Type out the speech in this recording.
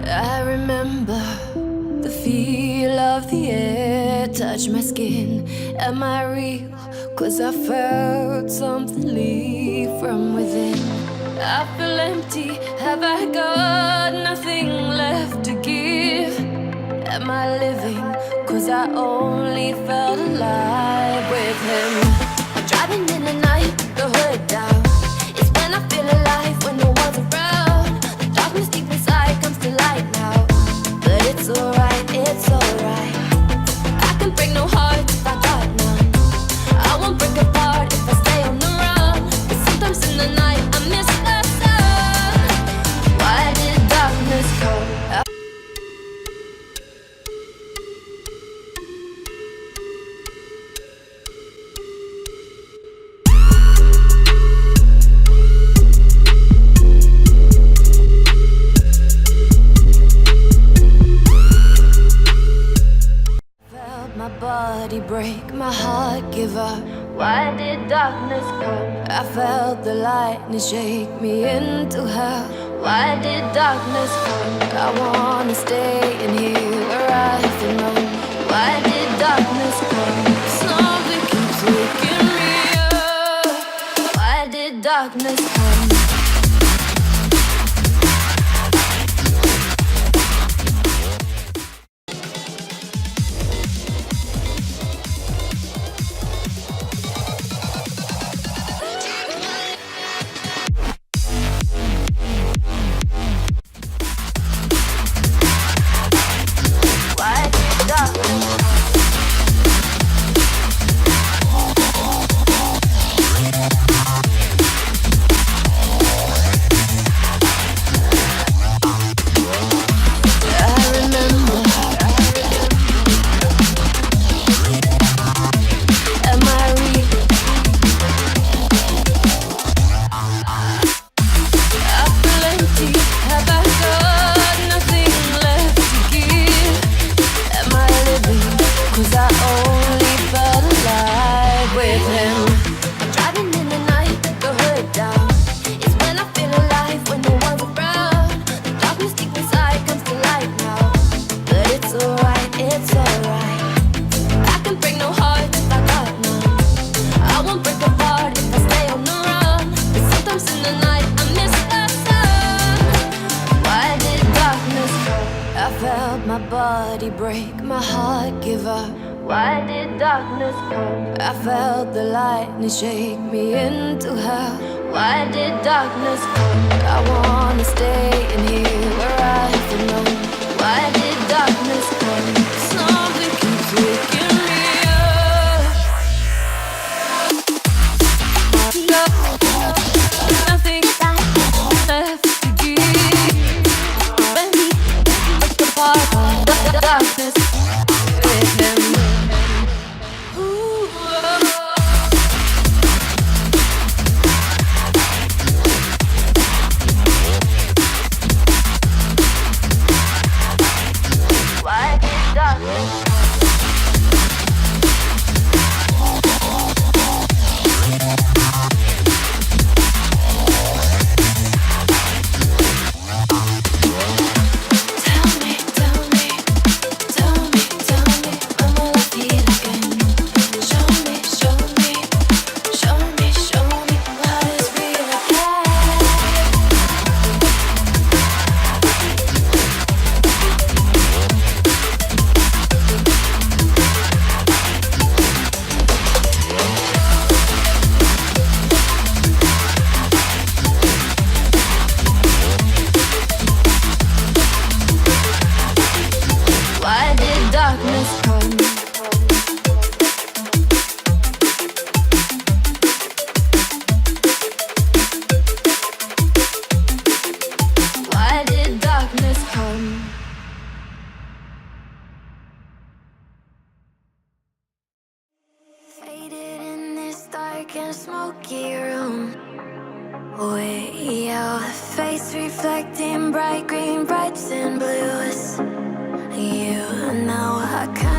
I remember the feel of the air touch my skin. Am I real? 'Cause I felt something leave from within. I feel empty, have I got nothing left to give? Am I living? 'Cause I only felt alive with him. I'm driving in the night, the hood down. It's when I feel alive, when no one's around. The darkness deep inside comes to light now. But it's alright, it's alright. I can break no heart if I got none. I won't break apart if I stay on the run. But sometimes in the night I miss the sun. Why did darkness come? Body break, my heart give up. Why did darkness come? I felt the lightning shake me into hell. Why did darkness come? I wanna stay in here where I belong. Why did darkness come? Something keeps waking me up. Why did darkness come? Body break, my heart give up. Why did darkness come? I felt the lightning shake me into hell. Why did darkness come? I wanna stay in here where I belong. Why did darkness come? Something keeps waking me up. Nothing left to give. When we break apart, the darkness with him. Why did darkness come? Smoky room, way out, face reflecting bright green, brights and blues. You know I can't